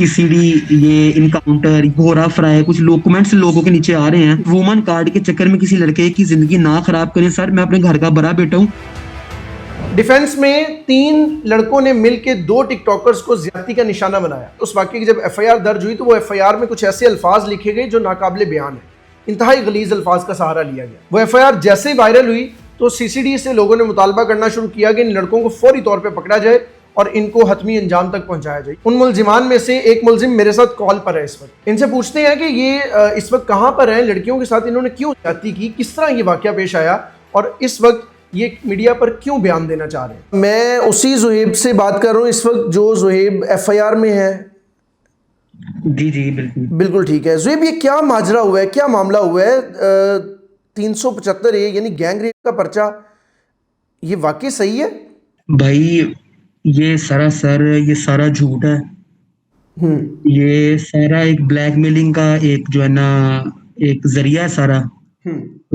CCD, ये encounter, घोड़ा fry, कुछ लोग कमेंट्स लोगों के नीचे आ रहे हैं। वुमन कार्ड के चक्कर में किसी लड़के की जिंदगी ना खराब करें सर, मैं अपने घर का बड़ा बेटा हूँ। डिफेंस में 3 लड़कों ने मिलकर 2 टिकटॉकर्स को ज्यादती का निशाना बनाया। उस वाकये की जब एफआईआर दर्ज हुई तो वो एफआईआर में कुछ ऐसे अल्फाज लिखे गए जो नाकाबिले बयान है। इंतहाई गलीज अल्फाज का सहारा लिया गया। वो एफआईआर जैसे ही वायरल हुई तो सीसीडी से लोगों ने मुतालबा करना शुरू किया कि इन लड़कों को फौरी तौर पर पकड़ा जाए और इनको हतमी अंजाम तक पहुंचाया जाए। उन मुलजिमान में से एक मुलजिम मेरे साथ कॉल पर है इस वक्त। इनसे पूछते हैं कि ये इस वक्त कहाँ पर हैं, लड़कियों के साथ इन्होंने क्यों ज्यादती की, किस तरह ये वाकया पेश आया और इस वक्त ये मीडिया पर क्यों बयान देना चाह रहे हैं। मैं उसी जुहेब से बात कर रहा हूँ इस वक्त जो जुहेब एफआईआर में है। जी जी बिल्कुल बिल्कुल ठीक है। जुहेब, ये क्या माजरा हुआ है, क्या मामला हुआ है? 375 यानी गैंग रेप का पर्चा, ये वाकई सही है? भाई ये सारा झूठ है। ये सारा एक ब्लैकमेलिंग का एक जो है ना एक जरिया है सारा,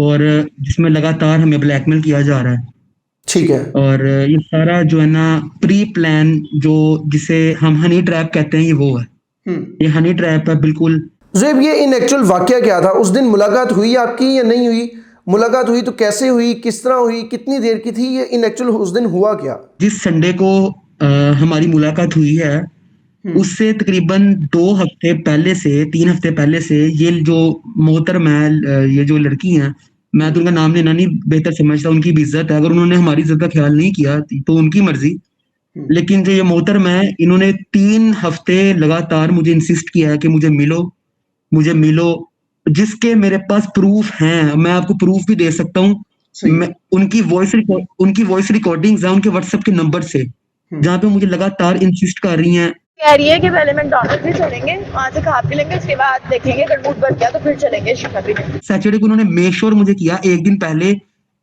और जिसमें लगातार हमें ब्लैकमेल किया जा रहा है। ठीक है। और ये सारा जो है ना प्री प्लान, जो जिसे हम हनी ट्रैप कहते हैं, ये वो है। ये हनी ट्रैप है बिल्कुल। जुहेब, ये इन एक्चुअल वाकया क्या था? उस दिन मुलाकात हुई आपकी या नहीं हुई? मुलाकात हुई तो कैसे हुई, किस तरह हुई, कितनी देर की थी? ये इन एक्चुअल उस दिन हुआ क्या? जिस संडे को हमारी मुलाकात हुई है उससे तकरीबन 2 हफ्ते पहले से 3 हफ्ते पहले से ये जो मोहतरम है, ये जो लड़की हैं, मैं तो उनका नाम लेना नहीं बेहतर समझता, उनकी भी इज्जत है। अगर उन्होंने हमारी इज्जत का ख्याल नहीं किया तो उनकी मर्जी। लेकिन जो ये मोहतरम है, इन्होंने 3 हफ्ते लगातार मुझे इंसिस्ट किया है कि मुझे मिलो, जिसके मेरे पास प्रूफ हैं। मैं आपको प्रूफ भी दे सकता हूँ। मैं उनकी वॉइस रिकॉर्डिंग्स हैं उनके व्हाट्सएप के नंबर से, जहाँ पे मुझे लगातार इंसिस्ट कर रही हैं। कह रही है कि पहले मैकडॉनल्ड्स भी चलेंगे, वहां से खा पी लेंगे, उसके बाद देखेंगे अगर मूड बन गया तो फिर चलेंगे शिमला पीने। सैटरडे को उन्होंने मेक श्योर मुझे किया एक दिन पहले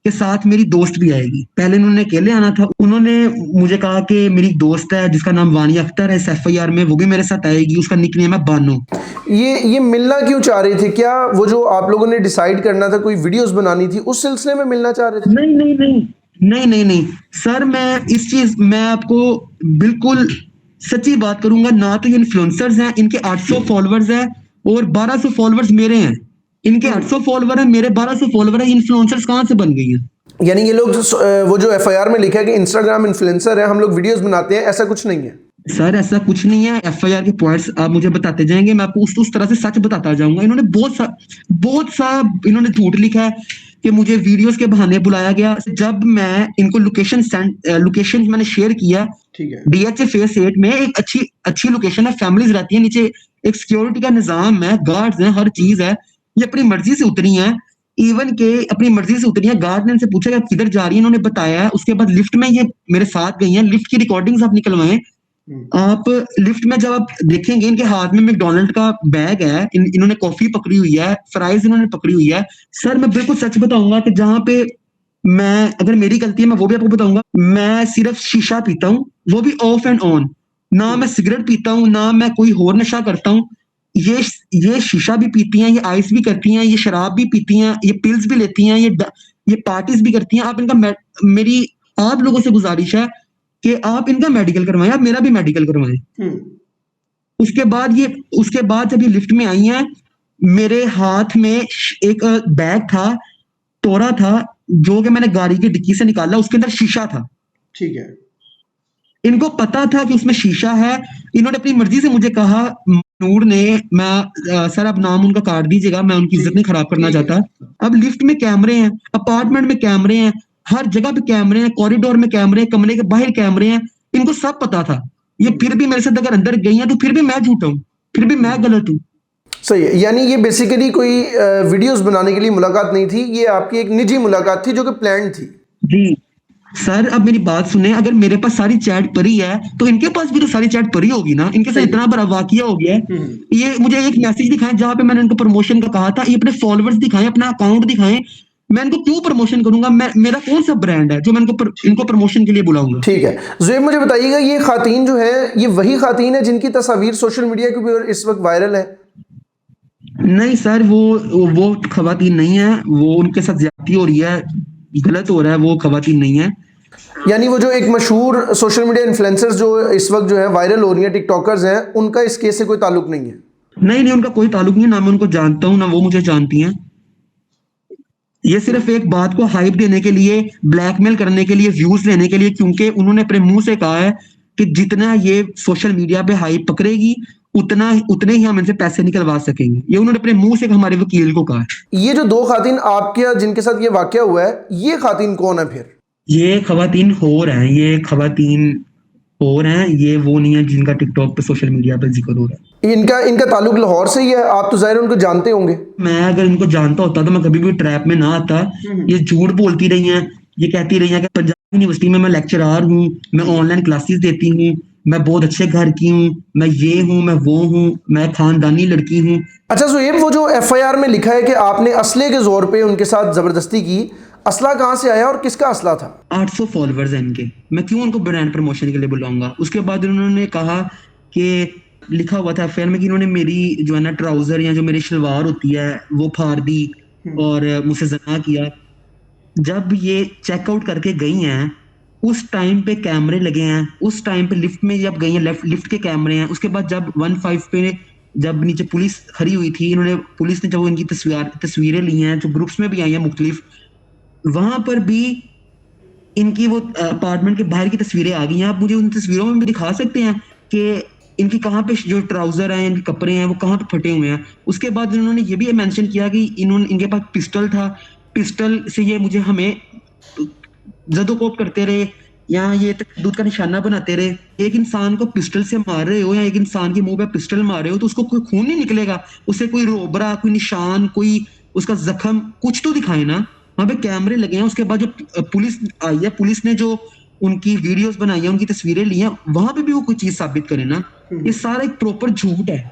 के साथ मेरी दोस्त भी आएगी। पहले उन्होंने अकेले आना था। उन्होंने मुझे कहा कि मेरी दोस्त है जिसका नाम वानिया अख्तर है, इस एफआईआर में वो भी मेरे साथ आएगी, उसका निकनेम है बानो। ये मिलना क्यों चाह रहे थे? क्या वो जो आप लोगों ने डिसाइड करना था, कोई वीडियोस बनानी थी, उस सिलसिले में मिलना चाह रहे थे? नहीं सर, मैं आपको बिल्कुल सच्ची बात करूंगा ना। तो ये इन्फ्लुएंसर्स हैं, इनके 800 फॉलोअर्स हैं और 1200 फॉलोअर्स मेरे हैं। इनके 800 फॉलोअर है, मेरे 1200 फॉलोअर है। इन्फ्लुएंसर्स कहाँ से बन गई है? यानी ये लोग वो जो एफआईआर में लिखा है कि इंस्टाग्राम इन्फ्लुएंसर है, हम लोग वीडियोस बनाते हैं, ऐसा कुछ नहीं है? सर ऐसा कुछ नहीं है। एफआईआर के पॉइंट्स आप मुझे बताते जाएंगे, मैं आपको उस तरह से सच बताता जाऊंगा। इन्होंने बहुत सा इन्होंने झूठ लिखा है कि मुझे वीडियोस के बहाने बुलाया गया। जब मैं इनको लोकेशन मैंने शेयर किया, डीएचए फेस 8 में एक अच्छी लोकेशन है, फैमिलीज रहती है नीचे, एक सिक्योरिटी का निजाम है, गार्ड्स हैं, हर चीज है। ये अपनी मर्जी से उतरी हैं, इवन के अपनी मर्जी से उतरी है। गार्ड ने इनसे पूछा कि आप किधर जा रही हैं, इन्होंने बताया। उसके बाद लिफ्ट में ये मेरे साथ गई हैं। लिफ्ट की रिकॉर्डिंग्स आप निकलवाएं। आप लिफ्ट में जब आप देखेंगे, इनके हाथ में मैकडॉनल्ड का बैग है, इन्होंने कॉफी पकड़ी हुई है, फ्राइज इन्होंने पकड़ी हुई है। सर मैं बिल्कुल सच बताऊंगा कि जहां पे मैं, अगर मेरी गलती है मैं वो भी आपको बताऊंगा। मैं सिर्फ शीशा पीता हूँ, वो भी ऑफ एंड ऑन। ना मैं सिगरेट पीता हूँ, ना मैं कोई और नशा करता हूँ। ये शीशा भी पीती हैं, ये आइस भी करती हैं, ये शराब भी पीती हैं, ये पिल्स भी लेती हैं, ये पार्टीज भी करती हैं। आप इनका मेरी आप लोगों से गुजारिश है कि आप इनका मेडिकल करवाएं, आप मेरा भी मेडिकल करवाएं। उसके बाद जब ये लिफ्ट में आई हैं, मेरे हाथ में एक बैग था, तोड़ा था, जो कि मैंने गाड़ी की डिक्की से निकाला, उसके अंदर शीशा था। ठीक है। इनको पता था कि उसमें शीशा है। इन्होंने अपनी मर्जी से मुझे कहा, नूर ने, सर आप नाम उनका काट दीजिएगा, मैं उनकी इज्जत नहीं खराब करना चाहता। अब लिफ्ट में कैमरे हैं, अपार्टमेंट में कैमरे हैं, हर जगह पे कैमरे हैं, कॉरिडोर में कैमरे हैं, कमरे के बाहर कैमरे हैं। इनको सब पता था। ये फिर भी मेरे साथ अगर अंदर गई हैं तो फिर भी मैं झूठा हूँ, फिर भी मैं गलत हूँ। सही है। यानी ये बेसिकली कोई वीडियोस बनाने के लिए मुलाकात नहीं थी, ये आपकी एक निजी मुलाकात थी जो कि प्लान थी। जी सर, अब मेरी बात सुने। अगर मेरे पास सारी चैट पड़ी है तो इनके पास भी तो सारी चैट पड़ी होगी ना। इनके साथ इतना बड़ा वाकया हो गया है। ये मुझे एक मैसेज दिखाएं जहां पे मैंने इनको प्रमोशन का कहा था। ये अपने फॉलोअर्स दिखाएं, अपना अकाउंट दिखाएं। मैं इनको क्यों प्रमोशन करूंगा? मेरा कौन सा ब्रांड है जो मैं इनको प्रमोशन के लिए बुलाऊंगा? ठीक है। जुएब, मुझे बताइएगा, ये खातून जो है, ये वही खातून है जिनकी तस्वीर सोशल मीडिया के ऊपर इस वक्त वायरल है? नहीं सर, वो खवातीन नहीं है। वो उनके साथ ज्यादती हो रही है, गलत हो रहा है, वो खवातीन नहीं है। यानी वो जो एक मशहूर सोशल मीडिया इन्फ्लुएंसर्स जो इस वक्त जो है वायरल हो रही हैं, टिकटॉकर्स हैं, उनका इस केस से कोई ताल्लुक नहीं है? नहीं नहीं, उनका कोई ताल्लुक नहीं है, ना मैं उनको जानता हूँ ना वो मुझे जानती हैं। ये सिर्फ एक बात को हाइप देने के लिए, ब्लैकमेल करने के लिए, व्यूज लेने के लिए, क्योंकि उन्होंने अपने मुंह से कहा है कि जितना ये सोशल मीडिया पे हाइप पकड़ेगी उतने ही हम इनसे पैसे निकलवा सकेंगे। ये उन्होंने अपने मुंह से हमारे वकील को कहा है। ये जो 2 खातिन आपके जिनके साथ ये वाकया हुआ है, ये खातिन कौन है फिर? ये खवातीन होर हैं, ये खवातीन होर हैं, ये वो नहीं है जिनका टिकटॉक पे सोशल मीडिया पे जिक्र हो रहा है। इनका ताल्लुक लाहौर से ही है, आप तो जाहिर है उनको जानते होंगे। मैं अगर इनको जानता होता तो मैं कभी भी ट्रैप में ना आता। ये झूठ बोलती रही हैं, ये कहती रही हैं कि पंजाब यूनिवर्सिटी में मैं लेक्चरार हूँ, मैं ऑनलाइन क्लासेस देती हूँ, मैं बहुत अच्छे घर की हूँ, मैं ये हूँ, मैं वो हूँ, मैं खानदानी लड़की हूँ। अच्छा सुहेब, वो जो एफआईआर में लिखा है कि आपने असले के जोर पे उनके साथ जबरदस्ती की, असला कहाँ से आया और किसका असला था? 800 फॉलोअर्स हैं इनके, मैं क्यों उनको ब्रांड प्रमोशन के लिए बुलाऊंगा। उसके बाद उन्होंने कहा कि लिखा हुआ था अफेयर में कि इन्होंने मेरी जो है ना ट्राउजर या जो मेरी शलवार होती है वो फाड़ दी और मुझसे जना किया। जब ये चेकआउट करके गई हैं उस टाइम पे कैमरे लगे हैं, उस टाइम पे लिफ्ट में जब गई हैं लिफ्ट के कैमरे हैं। उसके बाद जब 15 पे जब नीचे पुलिस खड़ी हुई थी, इन्होंने पुलिस ने जब इनकी तस्वीरें ली हैं जो ग्रुप्स में भी आई हैं मुख्तलिफ, वहां पर भी इनकी वो अपार्टमेंट के बाहर की तस्वीरें आ गई हैं। आप मुझे उन तस्वीरों में भी दिखा सकते हैं कि इनकी कहाँ पे जो ट्राउजर हैं, इनके कपड़े हैं, वो कहाँ पे फटे हुए हैं। उसके बाद इन्होंने ये भी मेंशन किया कि इनके पास पिस्टल था, पिस्टल से ये मुझे हमें जदोकोप करते रहे या ये दूध का निशाना बनाते रहे। एक इंसान को पिस्टल से मार रहे हो या एक इंसान के मुंह पे पिस्टल मार रहे हो तो उसको कोई खून नहीं निकलेगा, उसे कोई रोबरा, कोई निशान, कोई उसका जख्म कुछ तो दिखाए ना। वहां पे कैमरे लगे हैं। उसके बाद जो पुलिस आई है, पुलिस ने जो उनकी वीडियोस बनाई है, उनकी तस्वीरें ली हैं, वहां पे भी वो कोई चीज साबित करे ना। ये सारा एक प्रॉपर झूठ है।